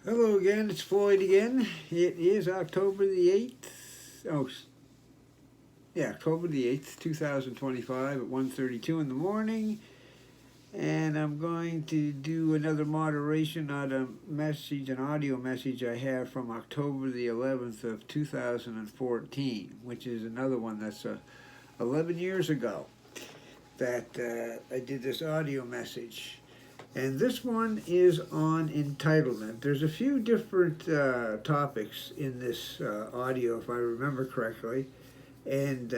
Hello again, it's Floyd again. It is October the 8th. Yeah, October the 8th, 2025 at 1:32 in the morning. And I'm going to do another moderation on an audio message I have from October the 11th of 2014, which is another one that's 11 years ago that I did this audio message. And this one is on entitlement. There's a few different topics in this audio, if I remember correctly. And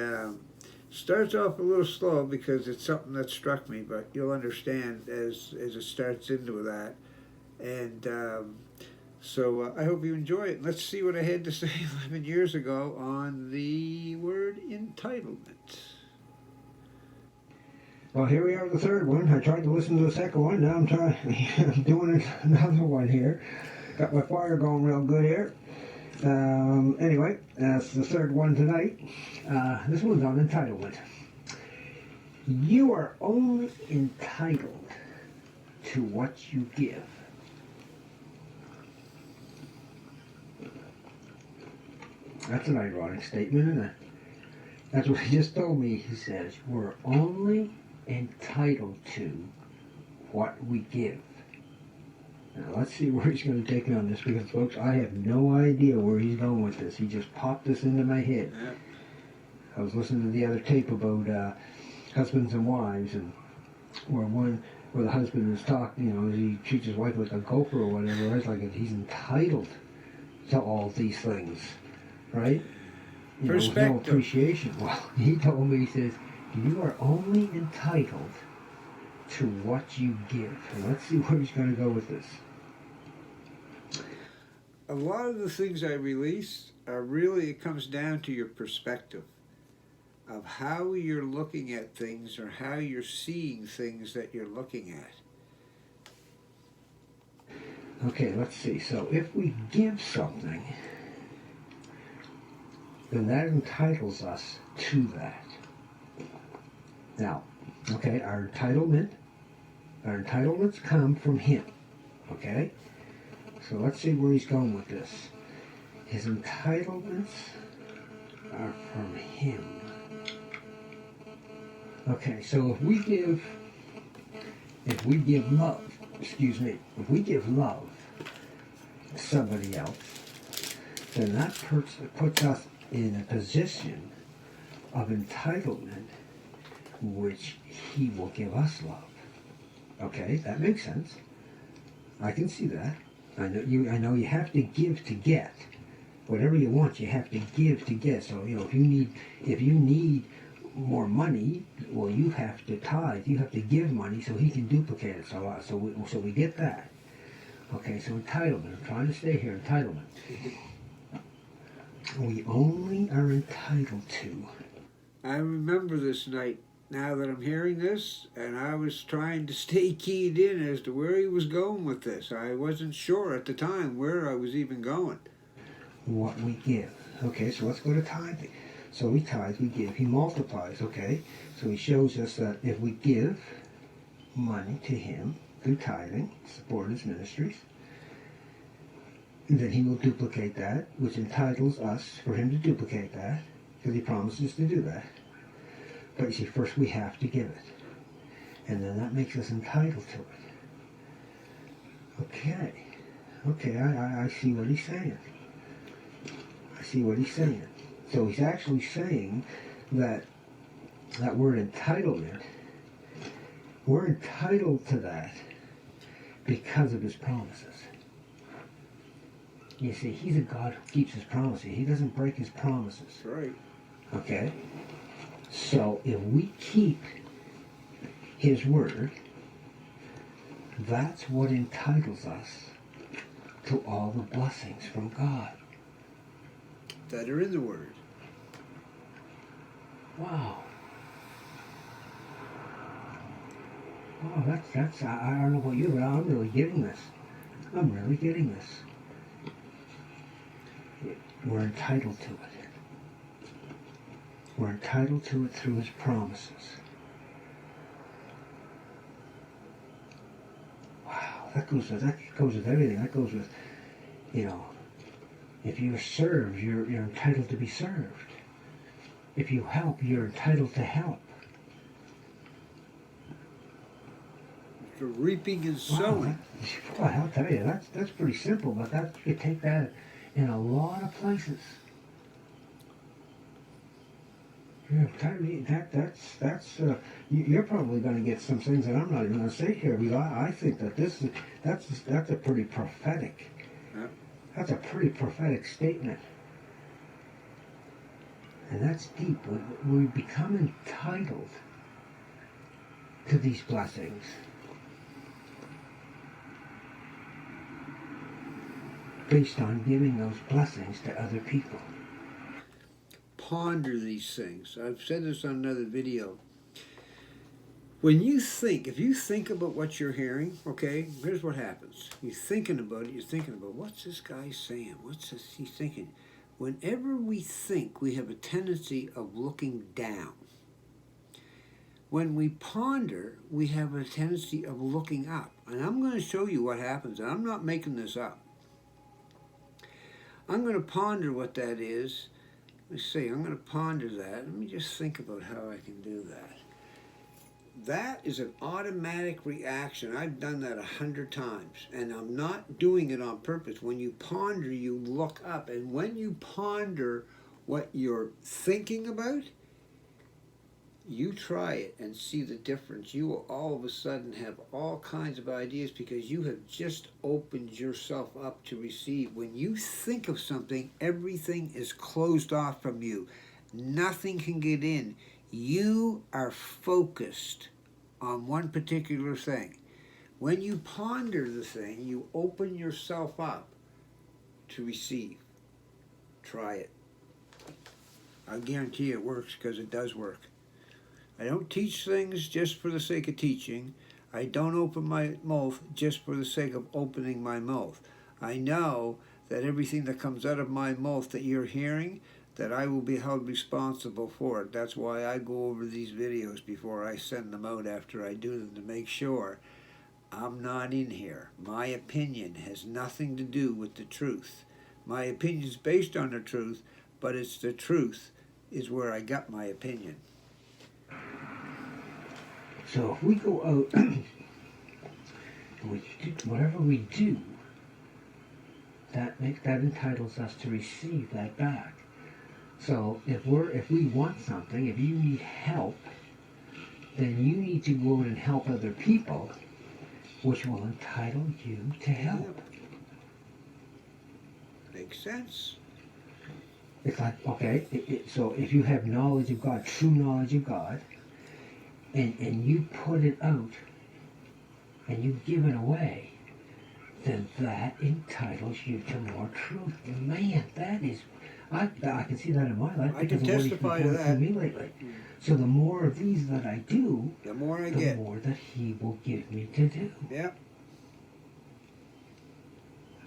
starts off a little slow because it's something that struck me, but you'll understand as it starts into that. And so I hope you enjoy it. Let's see what I had to say 11 years ago on the word entitlement. Well, here we are with the third one. I tried to listen to the second one. Now I'm doing another one here. Got my fire going real good here. Anyway, that's the third one tonight. This one's on entitlement. You are only entitled to what you give. That's an ironic statement, isn't it? That's what he just told me. He says, we're only entitled to what we give. Now let's see where he's going to take me on this, because folks, I have no idea where he's going with this. He just popped this into my head. I was listening to the other tape about husbands and wives, and where the husband is talking, he treats his wife like a gopher or whatever. It's like he's entitled to all these things, right? With no appreciation. Well, he told me, he says, you are only entitled to what you give. And let's see where he's going to go with this. A lot of the things I release are really, it comes down to your perspective of how you're looking at things or how you're seeing things that you're looking at. Okay, let's see. So if we give something, then that entitles us to that. Now, okay, our entitlements come from him, okay? So let's see where he's going with this. His entitlements are from him. Okay, so if we give love to somebody else, then that puts us in a position of entitlement, which he will give us love. Okay, that makes sense. I can see that. I know you have to give to get. Whatever you want, you have to give to get. So if you need more money, well, you have to tithe. You have to give money so he can duplicate it. So we get that. Okay, so entitlement. I'm trying to stay here. Entitlement. We only are entitled to. I remember this night now that I'm hearing this, and I was trying to stay keyed in as to where he was going with this. I wasn't sure at the time where I was even going. What we give. Okay, so let's go to tithing. So we tithe, we give. He multiplies, okay? So he shows us that if we give money to him through tithing, support his ministries, then he will duplicate that, which entitles us for him to duplicate that, because he promises to do that. But you see, first we have to give it. And then that makes us entitled to it. Okay, I see what he's saying. So he's actually saying that word entitlement, we're entitled to that because of his promises. You see, he's a God who keeps his promises. He doesn't break his promises. Right. Okay? So if we keep his word, that's what entitles us to all the blessings from God that are in the word. Wow. That's I don't know about you, but I'm really getting this. We're entitled to it. We're entitled to it through his promises. Wow, that goes with everything. That goes with You know, if you're served, you're entitled to be served. If you help, you're entitled to help. For reaping and Wow, sowing. boy, I'll tell you, that's pretty simple, but you could take that in a lot of places. Yeah, you're probably going to get some things that I'm not even going to say here, because I think that that's a pretty prophetic. Yeah. That's a pretty prophetic statement, and that's deep. We become entitled to these blessings based on giving those blessings to other people. Ponder these things. I've said this on another video. When you think, if you think about what you're hearing, okay, here's what happens. You're thinking about it, you're thinking about, what's this guy saying? What's this he thinking? Whenever we think, we have a tendency of looking down. When we ponder, we have a tendency of looking up. And I'm going to show you what happens, and I'm not making this up. I'm going to ponder what that is. Let's see, I'm going to ponder that. Let me just think about how I can do that. That is an automatic reaction. I've done that 100 times, and I'm not doing it on purpose. When you ponder, you look up, and when you ponder what you're thinking about, you try it and see the difference. You will all of a sudden have all kinds of ideas because you have just opened yourself up to receive. When you think of something, everything is closed off from you. Nothing can get in. You are focused on one particular thing. When you ponder the thing, you open yourself up to receive. Try it. I guarantee it works, because it does work. I don't teach things just for the sake of teaching. I don't open my mouth just for the sake of opening my mouth. I know that everything that comes out of my mouth that you're hearing, that I will be held responsible for it. That's why I go over these videos before I send them out, after I do them, to make sure I'm not in here. My opinion has nothing to do with the truth. My opinion is based on the truth, but it's the truth is where I got my opinion. So if we go out and we do whatever we do, that entitles us to receive that back. So if we want something, if you need help, then you need to go out and help other people, which will entitle you to help. Makes sense. It's like, okay, so if you have knowledge of God, true knowledge of God, and you put it out, and you give it away, then that entitles you to more truth. Man, that is, I can see that in my life. I can because of what he's testify been to pouring that. through me lately. So the more of these that I do, The more I the get. more that he will give me to do. Yeah.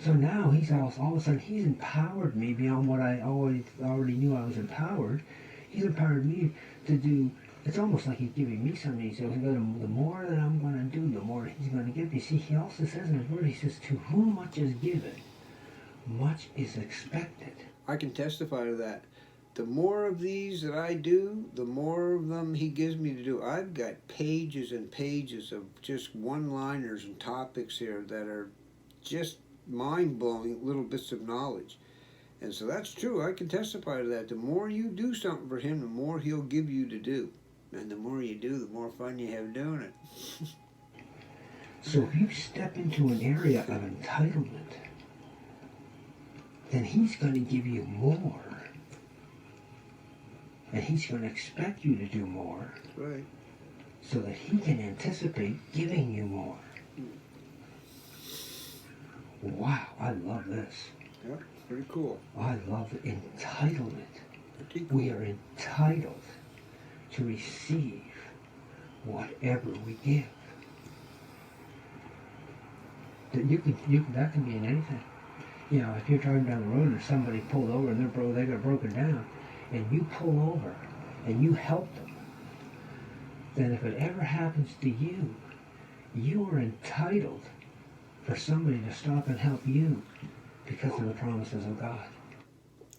So now he's all of a sudden he's empowered me beyond what I already knew I was empowered. He's empowered me to do. It's almost like he's giving me something. So the more that I'm going to do, the more he's going to give me. See, he also says in his word, he says, to whom much is given, much is expected. I can testify to that. The more of these that I do, the more of them he gives me to do. I've got pages and pages of just one-liners and topics here that are just mind-blowing little bits of knowledge. And so that's true. I can testify to that. The more you do something for him, the more he'll give you to do. And the more you do, the more fun you have doing it. So if you step into an area of entitlement, then he's going to give you more. And he's going to expect you to do more. Right. So that he can anticipate giving you more. Wow, I love this. Yeah, pretty cool. I love entitlement. Pretty cool. We are entitled to receive whatever we give. That can be in anything. You know, if you're driving down the road and somebody pulled over and they got broken down, and you pull over and you help them, then if it ever happens to you, you are entitled for somebody to stop and help you because of the promises of God.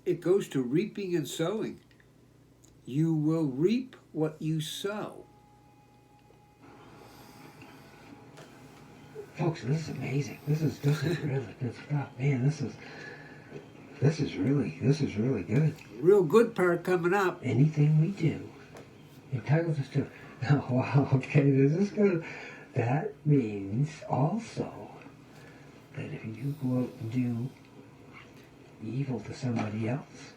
It goes to reaping and sowing. You will reap what you sow. Folks, this is amazing. This is really good stuff. Man, this is really good. Real good part coming up. Anything we do entitles us to. Oh, wow, okay, this is good. That means also that if you go out and do evil to somebody else,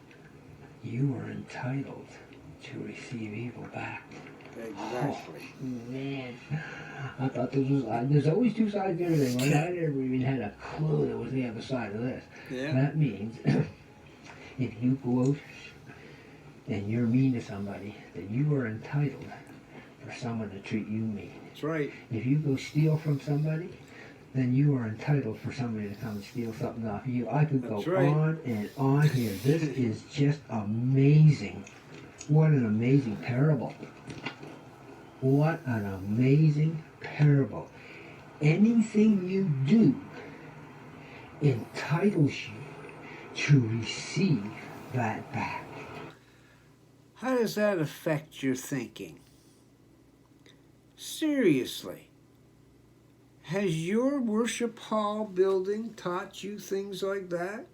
you are entitled to receive evil back. Exactly. Oh, man, I thought this was. There's always two sides to everything. Right? I never even had a clue there was the other side of this. Yeah. That means if you go out and you're mean to somebody, that you are entitled for someone to treat you mean. That's right. If you go steal from somebody, then you are entitled for somebody to come and steal something off you. I could go That's right. on and on here. This is just amazing. What an amazing parable. What an amazing parable. Anything you do entitles you to receive that back. How does that affect your thinking? Seriously. Has your worship hall building taught you things like that?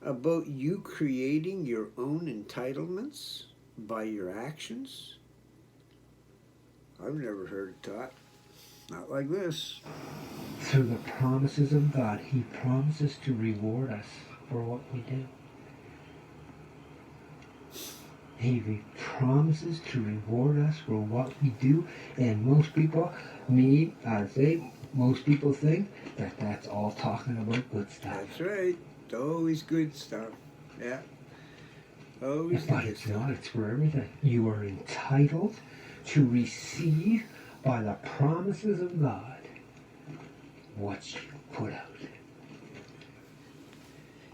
About you creating your own entitlements by your actions? I've never heard it taught. Not like this. Through the promises of God, He promises to reward us for what we do. He promises to reward us for what we do, and most people, I'd say, most people think that that's all talking about good stuff. That's right. It's always good stuff. Yeah. Always But good it's stuff. not, it's for everything. You are entitled to receive by the promises of God what you put out.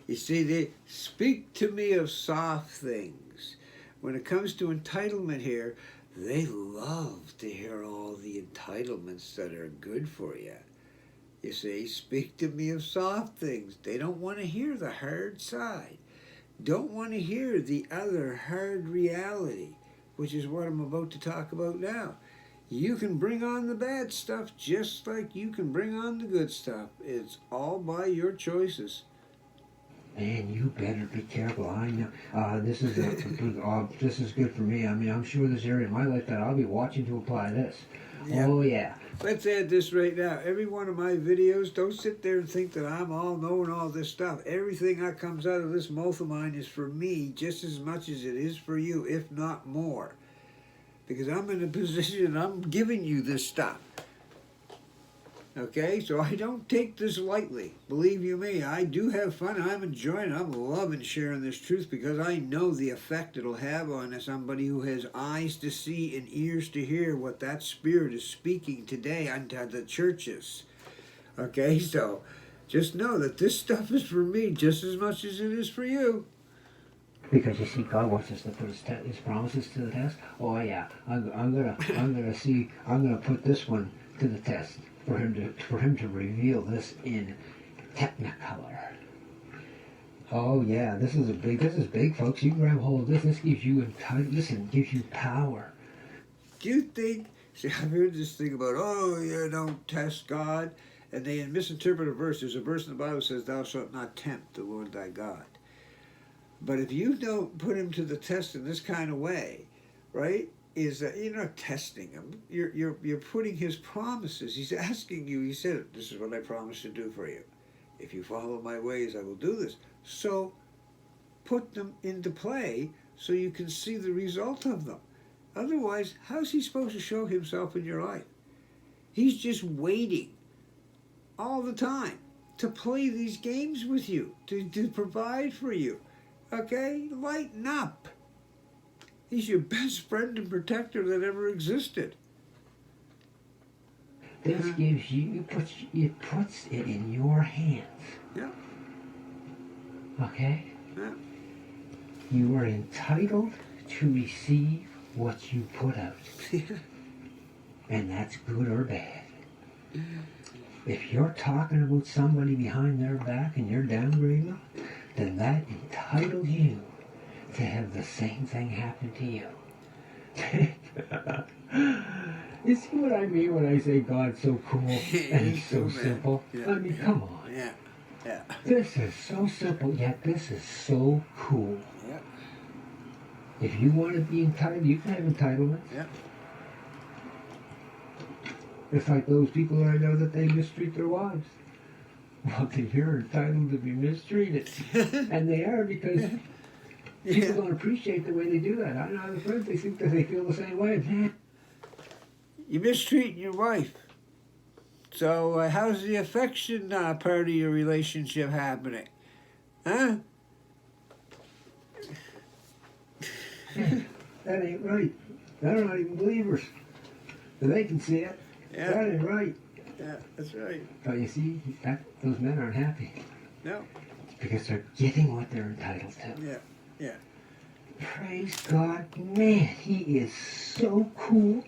You see, they speak to me of soft things. When it comes to entitlement here, they love to hear all the entitlements that are good for you. You see, speak to me of soft things. They don't want to hear the hard side. Don't want to hear the other hard reality, which is what I'm about to talk about now. You can bring on the bad stuff just like you can bring on the good stuff. It's all by your choices. Man, you better be careful. I know this is this is good for me. I mean, I'm sure this area of my life that I'll be watching to apply this. Yeah. Oh yeah. Let's add this right now. Every one of my videos, don't sit there and think that I'm all knowing all this stuff. Everything that comes out of this mouth of mine is for me just as much as it is for you, if not more. Because I'm in a position, I'm giving you this stuff. Okay, so I don't take this lightly. Believe you me, I do have fun. I'm enjoying it. I'm loving sharing this truth because I know the effect it'll have on somebody who has eyes to see and ears to hear what that Spirit is speaking today unto the churches. Okay, so just know that this stuff is for me just as much as it is for you. Because you see, God wants us to put His promises to the test. Oh yeah, I'm gonna put this one to the test for him to reveal this in Technicolor. Oh yeah, this is big, folks. You can grab hold of this. This gives you gives you power. Do you think? See, I've heard this thing about don't test God, and they misinterpret a verse. There's a verse in the Bible that says, "Thou shalt not tempt the Lord thy God." But if you don't put him to the test in this kind of way, right, is that you're not testing him. You're putting his promises. He's asking you, he said, this is what I promise to do for you. If you follow my ways, I will do this. So put them into play so you can see the result of them. Otherwise, how's he supposed to show himself in your life? He's just waiting all the time to play these games with you, to provide for you. Okay, lighten up. He's your best friend and protector that ever existed. This gives you, it puts it in your hands. Yeah. Okay? Yeah. You are entitled to receive what you put out. And that's good or bad. If you're talking about somebody behind their back and you're downgrading them, then that entitles you to have the same thing happen to you. You see what I mean when I say God's so cool and He's so simple? Yeah. I mean, come on. Yeah. Yeah. This is so simple, yet this is so cool. Yeah. If you want to be entitled, you can have entitlements. Yeah. It's like those people that I know that they mistreat their wives. Well, then you're entitled to be mistreated. And they are, because people don't appreciate the way they do that. I know other friends, they think that they feel the same way. Man. You're mistreating your wife. So how's the affection part of your relationship happening? Huh? That ain't right. They're not even believers. But they can see it. Yeah. That ain't right. Yeah, that's right. But you see, those men aren't happy. No. Because they're getting what they're entitled to. Yeah. Yeah. Praise God. Man, He is so cool.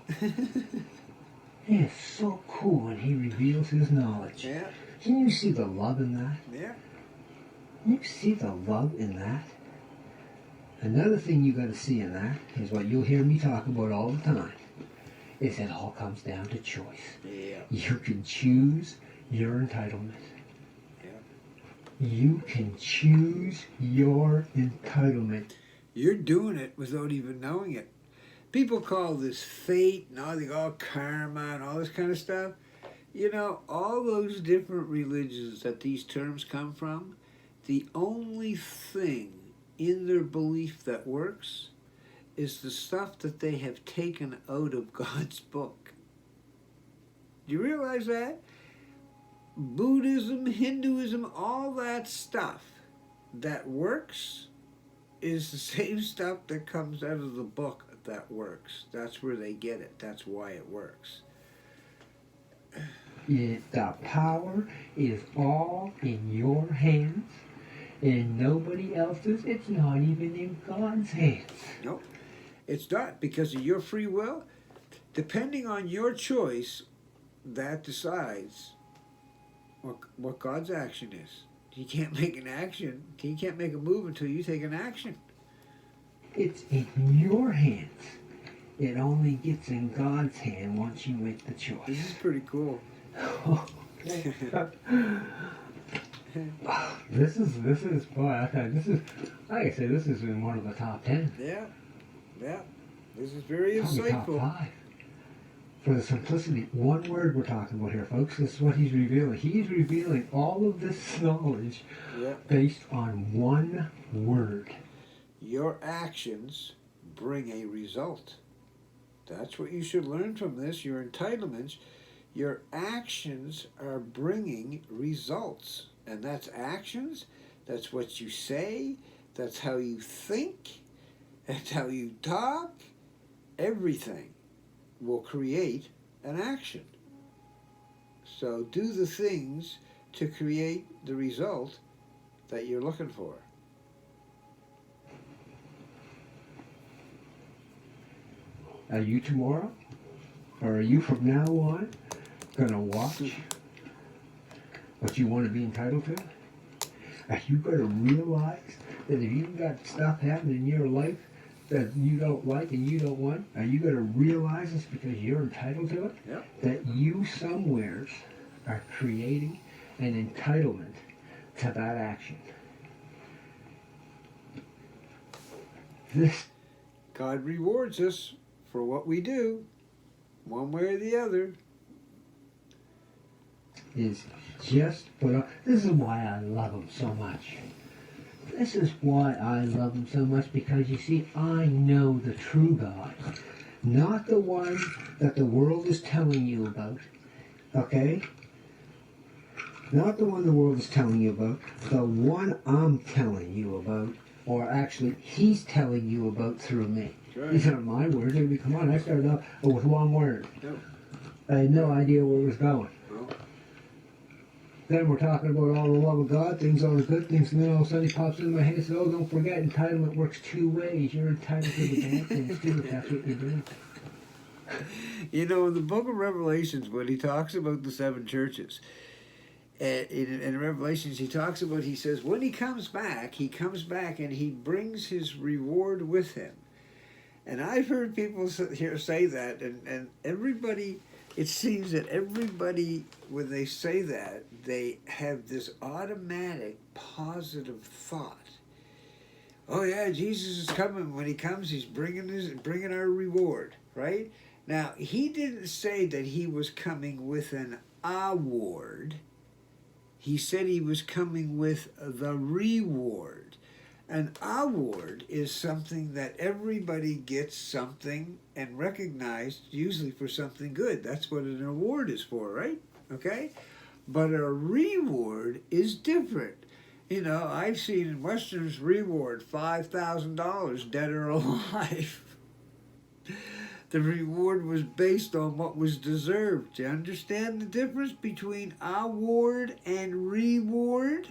He is so cool when He reveals His knowledge. Yeah. Can you see the love in that? Yeah. Can you see the love in that? Another thing you got to see in that is what you'll hear me talk about all the time. Is it all comes down to choice. Yeah. You can choose your entitlement. Yeah. You can choose your entitlement. You're doing it without even knowing it. People call this fate and all, they call karma and all this kind of stuff. You know, all those different religions that these terms come from, the only thing in their belief that works is the stuff that they have taken out of God's book. Do you realize that? Buddhism, Hinduism, all that stuff that works is the same stuff that comes out of the book that works. That's where they get it. That's why it works. The power is all in your hands and nobody else's. It's not even in God's hands. Nope. It's not, because of your free will. Depending on your choice, that decides what God's action is. He can't make an action. He can't make a move until you take an action. It's in your hands. It only gets in God's hand once you make the choice. This is pretty cool. This is boy, I thought this is, like I said, this is in one of the top 10. Yeah. Yeah. This is very Probably insightful. top 5. For the simplicity, one word we're talking about here, folks. This is what He's revealing. He's revealing all of this knowledge based on one word. Your actions bring a result. That's what you should learn from this. Your entitlements, your actions are bringing results. And that's actions. That's what you say. That's how you think. That's how you talk. Everything will create an action. So do the things to create the result that you're looking for. Are you tomorrow, or are you from now on, going to watch what you want to be entitled to? Are you going to realize that if you've got stuff happening in your life that you don't like and you don't want, are you going to realize this because you're entitled to it? Yep. That you somewheres are creating an entitlement to that action. This God rewards us for what we do, one way or the other. is just put on. This is why I love him so much. This is why I love him so much, because you see, I know the true God. Not the one that the world is telling you about. Okay? Not the one the world is telling you about. The one I'm telling you about. Or actually, he's telling you about through me. Right. These aren't my words. I mean, come on, I started off with one word. Yep. I had no idea where it was going. Well, Then we're talking about all the love of God, things are good things, and then all of a sudden he pops into my head and says, oh, don't forget, entitlement works two ways. You're entitled to the bad things too, if that's what you're doing. You know, in the book of Revelations, when he talks about the seven churches, and in Revelations, he talks about, he says, when he comes back and he brings his reward with him. And I've heard people here say that, and everybody, it seems that everybody, when they say that, they have this automatic positive thought. Oh yeah, Jesus is coming. When he comes, he's bringing our reward, right? Now, he didn't say that he was coming with an award. He said he was coming with the reward. An award is something that everybody gets something and recognized, usually for something good. That's what an award is for, right? Okay? But a reward is different. You know, I've seen in Western's reward $5,000 dead or alive. The reward was based on what was deserved. Do you understand the difference between award and reward?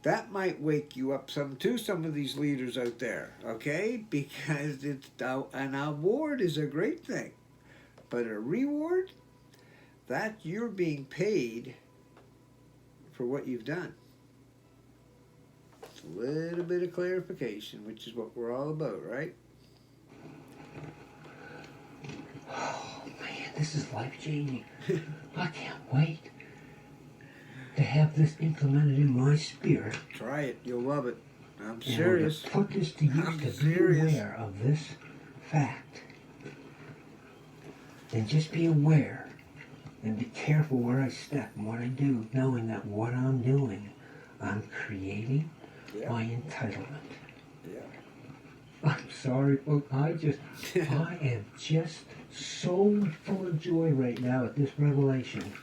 That might wake you up some too, some of these leaders out there, okay? Because an award is a great thing. But a reward, that you're being paid for what you've done. It's a little bit of clarification, which is what we're all about, right? Oh man, this is life-changing. I can't wait to have this implemented in my spirit. Try it, you'll love it. I'm And serious. to put this to use, I'm to serious. be aware of this fact. And just be aware and be careful where I step and what I do, knowing that what I'm doing, I'm creating my entitlement. Yeah. I'm sorry, folks. I am just so full of joy right now at this revelation.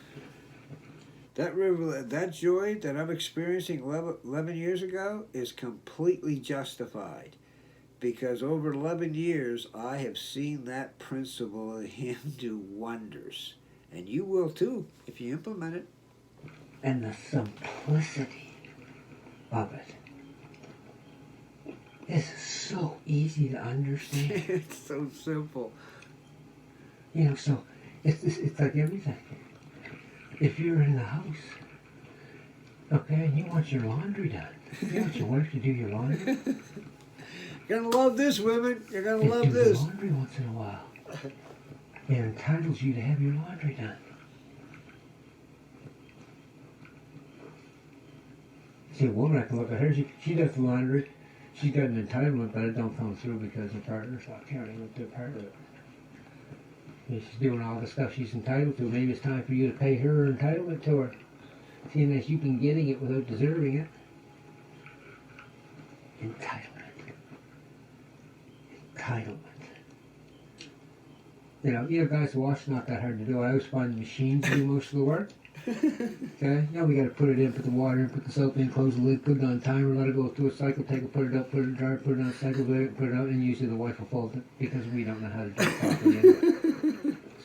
That joy that I'm experiencing 11 years ago is completely justified. Because over 11 years, I have seen that principle of him do wonders. And you will too, if you implement it. And the simplicity of it is so easy to understand. It's so simple. You know, so it's like everything. If you're in the house, okay, and you want your laundry done, you want your wife to do your laundry. You're gonna love this, women. You're gonna love do this. the laundry once in a while. It entitles you to have your laundry done. See, a woman, I can look at her, she does the laundry. She's got an entitlement, but it don't come through because her partner's not carrying with their part of it. And she's doing all the stuff she's entitled to. Maybe it's time for you to pay her entitlement to her, seeing as you've been getting it without deserving it. Entitlement. You know, guys, wash's not that hard to do. I always find the machines do most of the work. Okay? Now we got to put it in, put the water in, put the soap in, close the lid, put it on timer, let it go through a cycle, take it, put it up, put it in the dryer, put it on a cycle, put it out, and usually the wife will fold it because we don't know how to do it properly anyway.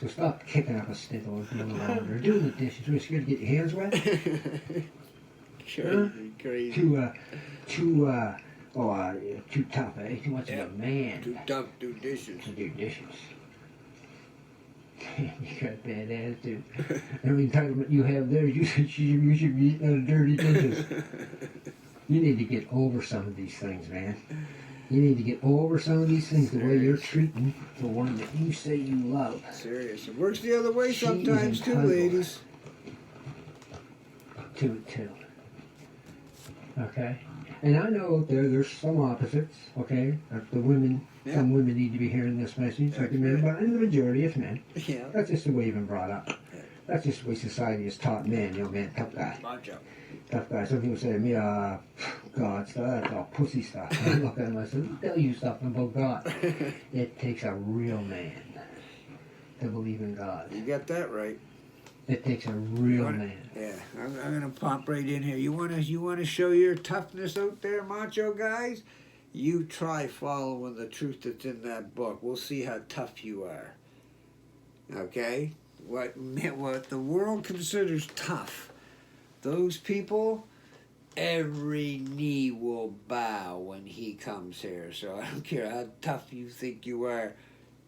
So stop kicking up a stink or doing the laundry or doing the dishes. We're scared to get your hands wet. Crazy. Too tough, eh? Too much of a man. Too tough to do dishes. To do dishes. You got a bad attitude. Every entitlement you have there, you should be eating out of dirty dishes. You need to get over some of these things, man. You need to get over some of these things the way you're treating the one that you say you love. Serious. It works the other way She sometimes is too, entitled ladies. To it too. Okay? And I know there's some opposites, okay? The women, some women need to be hearing this message, like the men, but in the majority of men. Yeah. That's just the way you've been brought up. That's just the way society has taught men, man, tough guy. Macho. Tough guy. Some people say to me, God stuff, that's all pussy stuff. I look at him and I say, tell you something about God. It takes a real man to believe in God. You got that right. It takes a real man. Yeah, I'm gonna pop right in here. You wanna show your toughness out there, macho guys? You try following the truth that's in that book. We'll see how tough you are. Okay? What the world considers tough, those people, every knee will bow when he comes here. So I don't care how tough you think you are.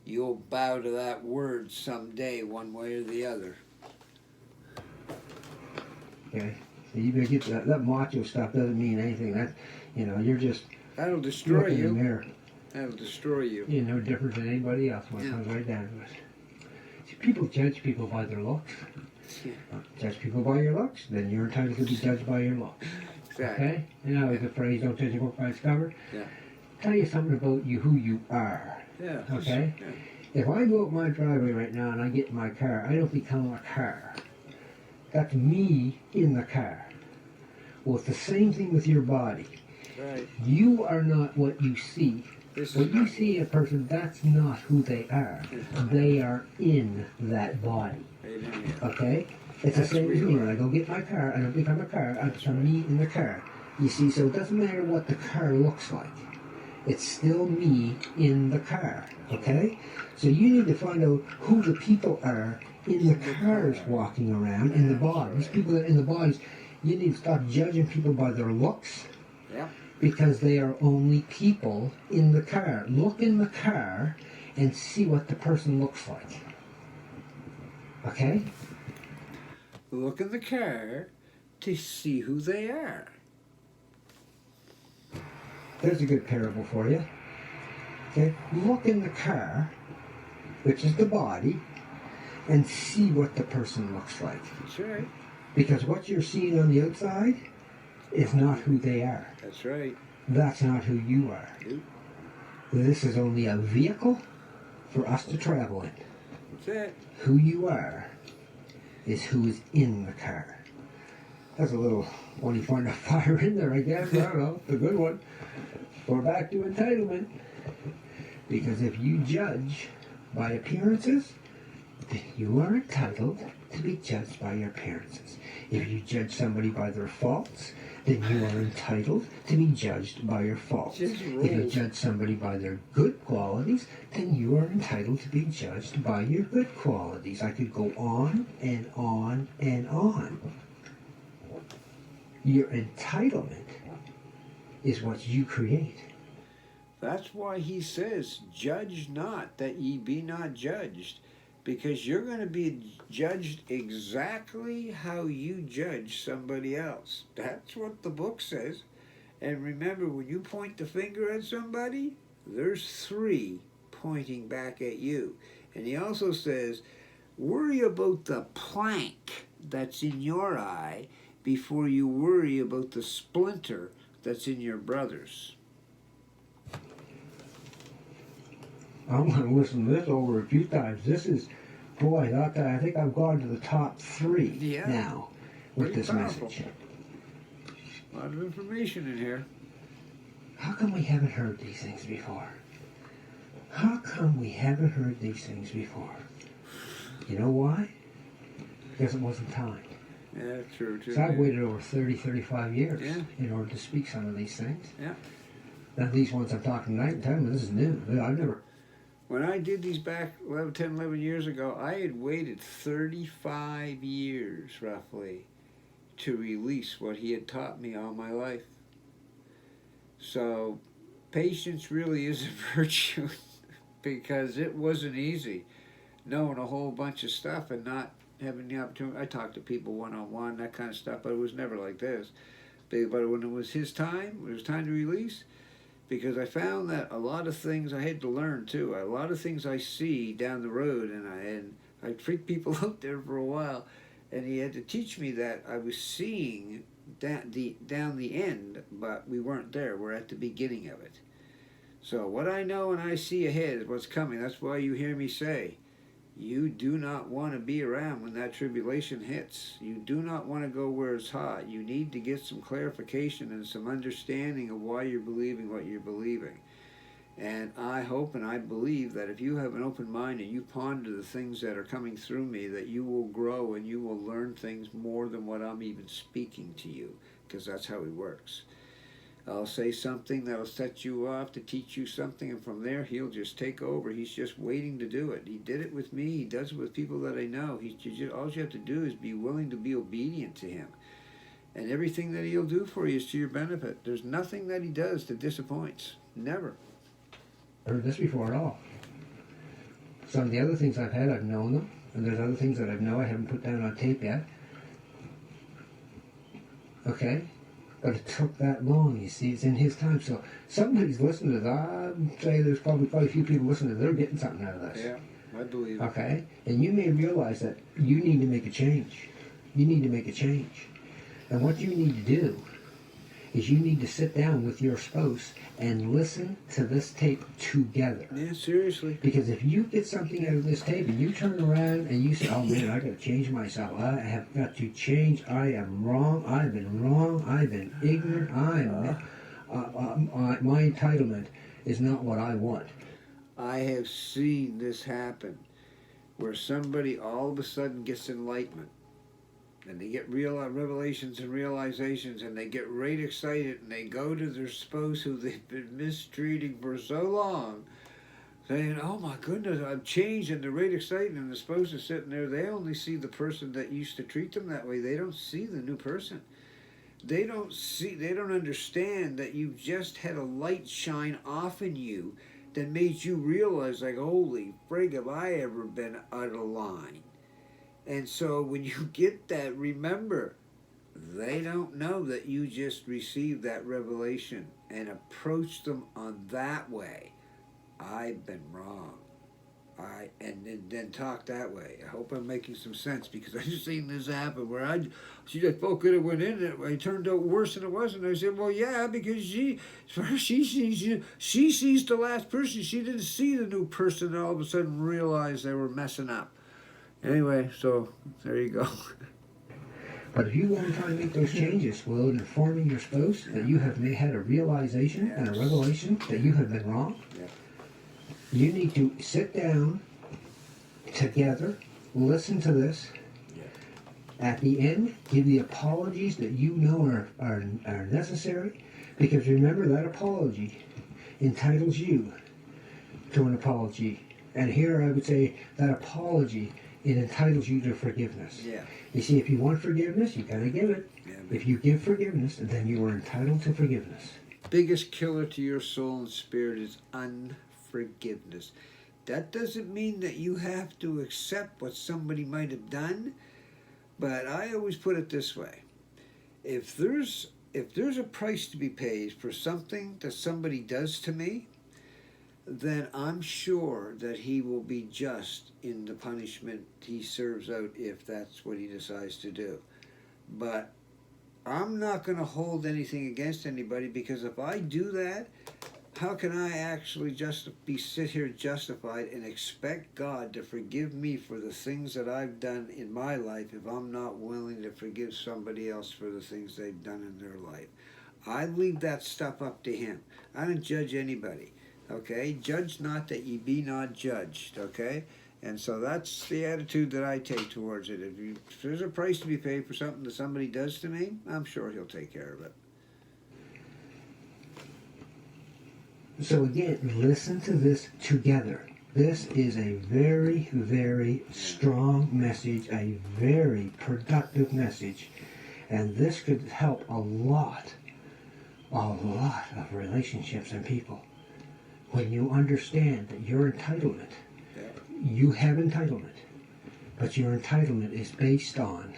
you'll bow to that word someday, one way or the other. Okay? So you better get that macho stuff doesn't mean anything. That's, you're just That'll destroy looking in the you. mirror. That'll destroy you. You're no different than anybody else when it comes right down to it. See, people judge people by their looks. Yeah. Judge people by your looks, then you're entitled to be judged by your looks. Exactly. Okay? The phrase, don't judge a book by its cover. Yeah. Tell you something about you, who you are. Yeah. Okay? Yeah. If I go up my driveway right now and I get in my car, I don't become a car. That's me in the car. Well, it's the same thing with your body. Right. You are not what you see. When you see a person, that's not who they are. They are in that body. Okay? It's the same as me. When I go get my car, I don't become a car. It's me in the car. You see, so it doesn't matter what the car looks like. It's still me in the car. Okay? So you need to find out who the people are in the cars walking around, in the bodies. People that are in the bodies, you need to stop judging people by their looks. Yeah. Because they are only people in the car. Look in the car and see what the person looks like. Okay? Look in the car to see who they are. There's a good parable for you. Okay? Look in the car, which is the body, and see what the person looks like. That's right. Because what you're seeing on the outside is not who they are. That's right. That's not who you are. Nope. This is only a vehicle for us to travel in. That's it. Who you are is who is in the car. That's a little, when you find a fire in there, I guess. I don't know. It's a good one. We're back to entitlement. Because if you judge by appearances, then you are entitled to be judged by your appearances. If you judge somebody by their faults, then you are entitled to be judged by your faults. If you judge somebody by their good qualities, then you are entitled to be judged by your good qualities. I could go on and on and on. Your entitlement is what you create. That's why he says, judge not, that ye be not judged. Because you're going to be judged exactly how you judge somebody else. That's what the book says. And remember, when you point the finger at somebody, there's 3 pointing back at you. And he also says, worry about the plank that's in your eye before you worry about the splinter that's in your brother's. I'm going to listen to this over a few times. This is, boy, I think I've gone to the top 3 now with this message. A lot of information in here. How come we haven't heard these things before? How come we haven't heard these things before? You know why? Because it wasn't time. Yeah, true. So I've waited over 30, 35 years in order to speak some of these things. Yeah. Now these ones I'm talking tonight, this is new. I've never... When I did these back 10, 11 years ago, I had waited 35 years, roughly, to release what he had taught me all my life. So, patience really is a virtue, because it wasn't easy knowing a whole bunch of stuff and not having the opportunity. I talked to people one-on-one, that kind of stuff, but it was never like this. But when it was his time, it was time to release, because I found that a lot of things I had to learn too. A lot of things I see down the road, and I freaked people out there for a while, and he had to teach me that I was seeing down the end, but we weren't there. We're at the beginning of it. So what I know and I see ahead is what's coming. That's why you hear me say, you do not want to be around when that tribulation hits. You do not want to go where it's hot. You need to get some clarification and some understanding of why you're believing what you're believing. And I hope and I believe that if you have an open mind and you ponder the things that are coming through me, that you will grow and you will learn things more than what I'm even speaking to you, because that's how he works. I'll say something that'll set you off to teach you something, and from there he'll just take over. He's just waiting to do it. He did it with me. He does it with people that I know. All you have to do is be willing to be obedient to him. And everything that he'll do for you is to your benefit. There's nothing that he does that disappoints. Never. Heard this before at all. Some of the other things I've had, I've known them, and there's other things that I know I haven't put down on tape yet. Okay? But it took that long, you see. It's in his time. So somebody's listening to this. I'd say there's probably quite a few people listening to this. They're getting something out of this. Yeah, I believe it. Okay? And you may realize that you need to make a change. You need to make a change. And what you need to do is you need to sit down with your spouse and listen to this tape together. Yeah, seriously. Because if you get something out of this tape and you turn around and you say, oh man, I got to change myself. I have got to change. I am wrong. I've been wrong. I've been ignorant. My entitlement is not what I want. I have seen this happen where somebody all of a sudden gets enlightenment. And they get real revelations and realizations, and they get right excited, and they go to their spouse who they've been mistreating for so long, saying, oh my goodness, I've changed, and they're right excited, and the spouse is sitting there. They only see the person that used to treat them that way. They don't see the new person. They don't understand that you've just had a light shine off in you that made you realize, like, holy frig, have I ever been out of line? And so when you get that, remember, they don't know that you just received that revelation, and approach them on that way. I've been wrong. And then talk that way. I hope I'm making some sense, because I've seen this happen where she just folk could have went in it. It turned out worse than it was, and I said, well, yeah, because she sees the last person. She didn't see the new person, and all of a sudden realized they were messing up. Anyway, so there you go. But if you want to try and make those changes without informing your spouse that you have had a realization and a revelation that you have been wrong, you need to sit down together, listen to this. At the end, give the apologies that you know are necessary, because remember, that apology entitles you to an apology. And here I would say that apology, it entitles you to forgiveness. Yeah. You see, if you want forgiveness, you got to give it. Yeah, if you give forgiveness, then you are entitled to forgiveness. Biggest killer to your soul and spirit is unforgiveness. That doesn't mean that you have to accept what somebody might have done, but I always put it this way. If there's a price to be paid for something that somebody does to me, then I'm sure that he will be just in the punishment he serves out, if that's what he decides to do. But I'm not going to hold anything against anybody, because if I do that, how can I actually sit here justified and expect God to forgive me for the things that I've done in my life if I'm not willing to forgive somebody else for the things they've done in their life? I leave that stuff up to Him. I don't judge anybody. Okay, judge not that ye be not judged. Okay, and so that's the attitude that I take towards it. If there's a price to be paid for something that somebody does to me, I'm sure He'll take care of it. So again, listen to this together. This is a very, very strong message, a very productive message, and this could help a lot of relationships and people. When you understand that your entitlement, you have entitlement, but your entitlement is based on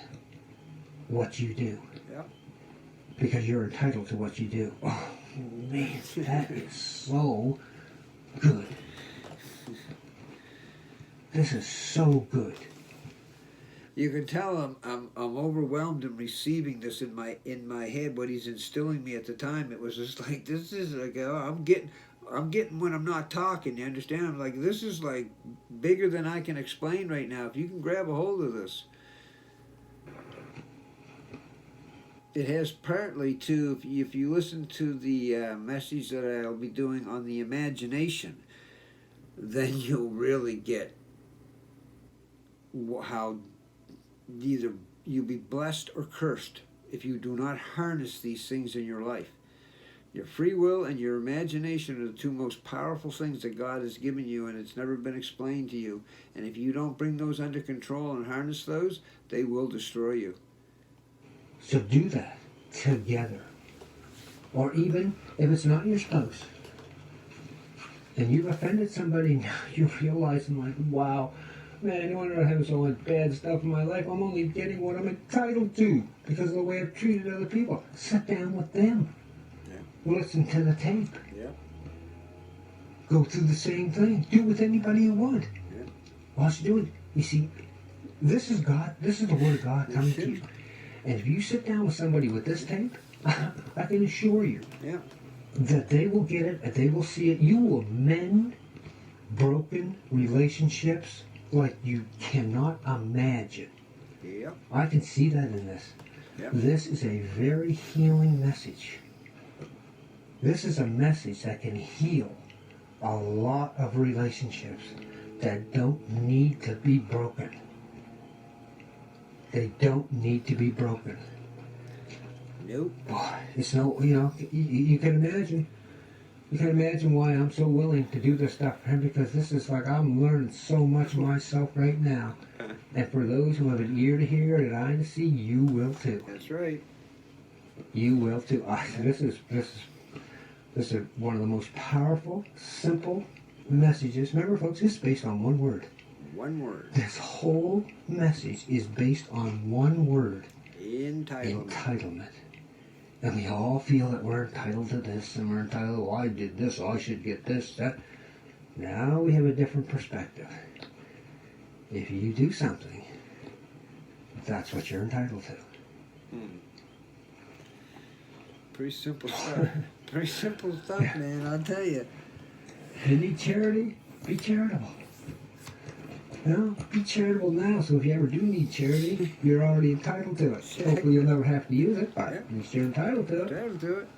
what you do. Yeah. Because you're entitled to what you do. Oh, man, that is so good. This is so good. You can tell I'm overwhelmed in receiving this in my head. What He's instilling me at the time, it was just like, this is like, I'm getting when I'm not talking, you understand? I'm like, this is like bigger than I can explain right now. If you can grab a hold of this. It has partly to, if you listen to the message that I'll be doing on the imagination, then you'll really get how either you'll be blessed or cursed if you do not harness these things in your life. Your free will and your imagination are the two most powerful things that God has given you, and it's never been explained to you. And if you don't bring those under control and harness those, they will destroy you. So do that together. Or even if it's not your spouse, and you've offended somebody, now you're realizing like, wow, man, no wonder I have so much bad stuff in my life. I'm only getting what I'm entitled to because of the way I've treated other people. Sit down with them. Yeah. Listen to the tape. Yeah. Go through the same thing. Do it with anybody you want. Yeah. Whilst you're doing it, you see, this is God. This is the Word of God coming to Yes, you. And if you sit down with somebody with this tape, I can assure you Yeah. that they will get it and they will see it. You will mend broken relationships like you cannot imagine. Yeah. I can see that in this. Yep. This is a very healing message. This is a message that can heal a lot of relationships that don't need to be broken. They don't need to be broken. Nope. Boy, it's no, you can imagine. You can imagine why I'm so willing to do this stuff for him, because this is like I'm learning so much myself right now. And for those who have an ear to hear and an eye to see, you will too. That's right. You will too. This is one of the most powerful, simple messages. Remember, folks, it's based on one word. One word. This whole message is based on one word. Entitlement. Entitlement. And we all feel that we're entitled to this, and we're entitled, well, I did this, so I should get this, that. Now we have a different perspective. If you do something, that's what you're entitled to. Pretty simple stuff. Pretty simple stuff, man, I'll tell you. If you need charity, be charitable. Be charitable now, so if you ever do need charity, you're already entitled to it. Hopefully you'll never have to use it, but at least you're entitled to it. Entitled to it.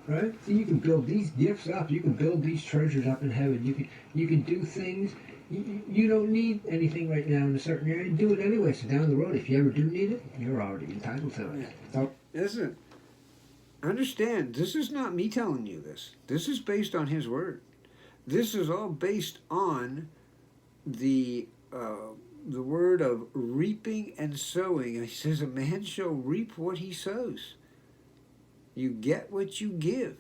Right? So you can build these gifts up, you can build these treasures up in heaven, you can do things. You don't need anything right now in a certain area, do it anyway, so down the road, if you ever do need it, you're already entitled to it. So, Listen, understand, this is not me telling you this. This is based on His Word. This is all based on the word of reaping and sowing. He says, a man shall reap what he sows. You get what you give.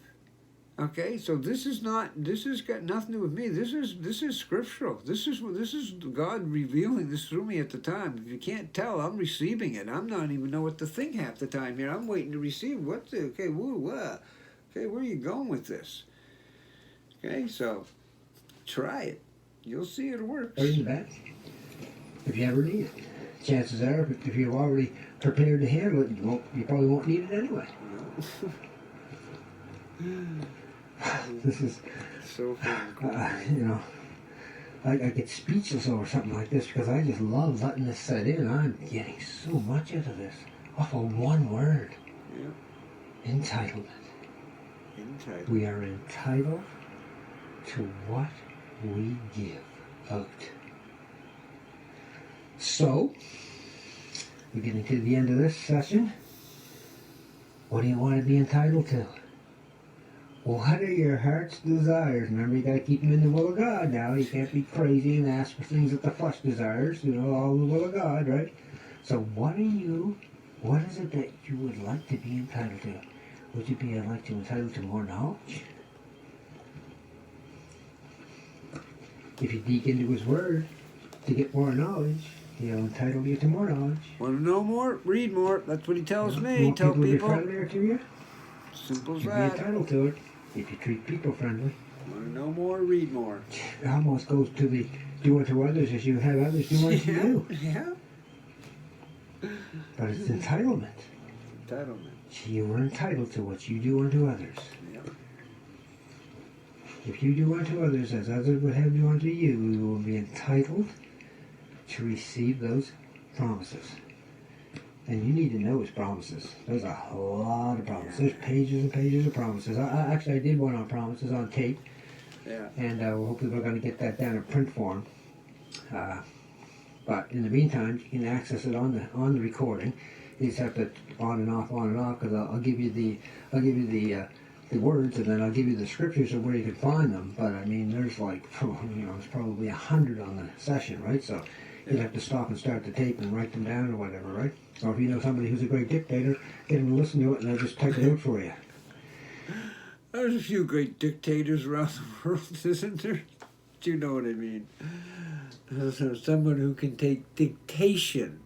Okay, so this has got nothing to do with me. This is scriptural. This is God revealing this through me at the time. If you can't tell, I'm receiving it. I'm not even know what to think half the time here. I'm waiting to receive. Okay, where are you going with this? Okay, so try it. You'll see it works. or in the back, if you ever need it. Chances are, if you're already prepared to handle it, you probably won't need it anyway. This is so cool. I get speechless over something like this because I just love letting this set in. I'm getting so much out of this off of one word. Yeah. Entitlement. Entitled. We are entitled to what we give out. So, we're getting to the end of this session. What do you want to be entitled to? What are your heart's desires? Remember, you got to keep them in the will of God now. You can't be crazy and ask for things that the flesh desires. All in the will of God, right? So what is it that you would like to be entitled to? Would you be entitled to more knowledge? If you dig into His Word to get more knowledge, He'll entitle you to more knowledge. Want to know more? Read more. That's what He tells me. Want Tell people to be people. friendlier to you? Simple as You'll be that. entitled to it if you treat people friendly. Want to know more? Read more. It almost goes to the do unto others as you have others do unto you. Yeah. But it's entitlement. Entitlement. You are entitled to what you do unto others. Yep. If you do unto others as others would have do unto you, you will be entitled to receive those promises. And you need to know His promises. There's a lot of promises. There's pages and pages of promises. I did one on promises on tape. Yeah. And hopefully we're going to get that down in print form. But in the meantime, you can access it on the recording. You just have to on and off, because I'll give you the words, and then I'll give you the scriptures of where you can find them. But I mean, there's like there's probably 100 on the session, right? So you'd have to stop and start the tape and write them down or whatever, right? Or if you know somebody who's a great dictator, get them to listen to it, and they'll just type it out for you. There's a few great dictators around the world, isn't there? Do you know what I mean? So someone who can take dictation.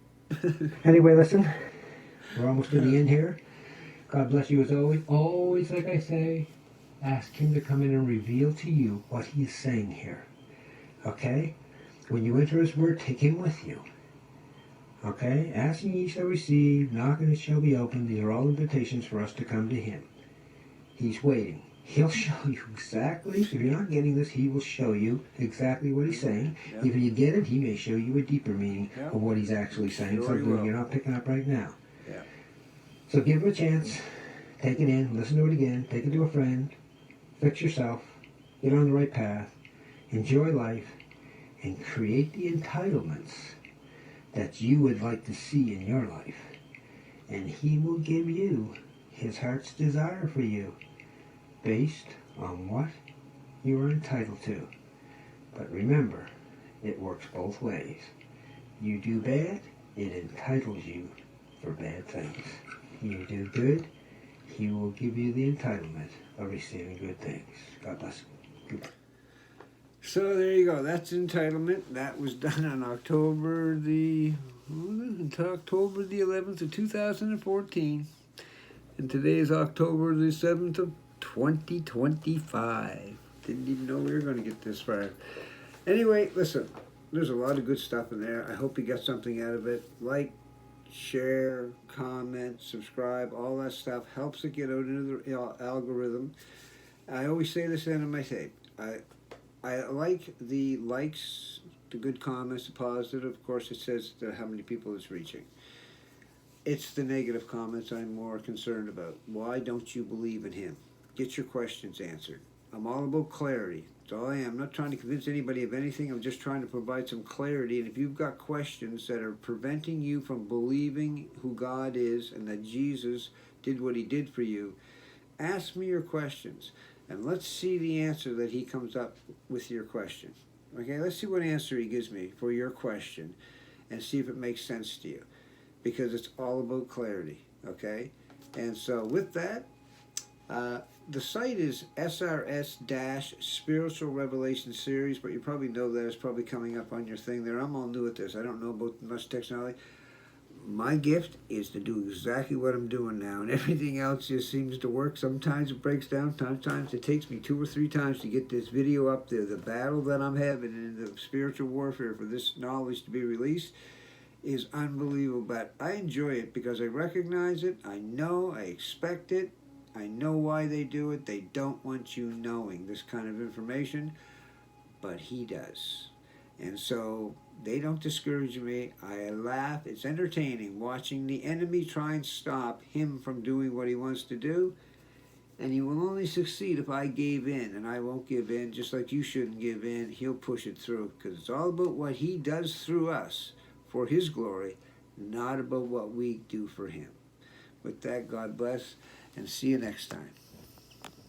Anyway, listen, we're almost to the end here. God bless you as always. Always, like I say, ask Him to come in and reveal to you what He is saying here. Okay? When you enter His Word, take Him with you. Okay? Asking ye shall receive, knocking it shall be opened. These are all invitations for us to come to Him. He's waiting. He'll show you exactly, if you're not getting this, He will show you exactly what He's saying. Yep. If you get it, He may show you a deeper meaning Yep. of what He's actually saying, Sure something He will. you're not picking up right now. Yeah. So give Him a chance. Take it in. Listen to it again. Take it to a friend. Fix yourself. Get on the right path. Enjoy life. And create the entitlements that you would like to see in your life. And He will give you His heart's desire for you, based on what you are entitled to. But remember, it works both ways. You do bad, it entitles you for bad things. You do good, He will give you the entitlement of receiving good things. God bless you. So there you go. That's entitlement. That was done on October the 11th of 2014, and today is October the 7th of 2025. Didn't even know we were going to get this far. Anyway, listen. There's a lot of good stuff in there. I hope you got something out of it. Like, share, comment, subscribe. All that stuff helps it get out into the algorithm. I always say this end of my tape. I like the likes, the good comments, the positive. Of course, it says how many people it's reaching. It's the negative comments I'm more concerned about. Why don't you believe in Him? Get your questions answered. I'm all about clarity. That's all I am. I'm not trying to convince anybody of anything. I'm just trying to provide some clarity. And if you've got questions that are preventing you from believing who God is and that Jesus did what He did for you, ask me your questions. And let's see the answer that He comes up with your question. Okay, let's see what answer He gives me for your question and see if it makes sense to you. Because it's all about clarity, okay? And so with that, the site is SRS-Spiritual Revelation Series, but you probably know that. It's probably coming up on your thing there. I'm all new at this. I don't know about much technology. My gift is to do exactly what I'm doing now, and everything else just seems to work. Sometimes it breaks down. Sometimes it takes me 2 or 3 times to get this video up there. The battle that I'm having in the spiritual warfare for this knowledge to be released is unbelievable, but I enjoy it because I recognize it. I know. I expect it. I know why they do it. They don't want you knowing this kind of information, but He does. And so they don't discourage me. I laugh. It's entertaining watching the enemy try and stop Him from doing what he wants to do. And he will only succeed if I gave in, and I won't give in, just like you shouldn't give in. He'll push it through because it's all about what He does through us for His glory, not about what we do for Him. With that, God bless, and see you next time.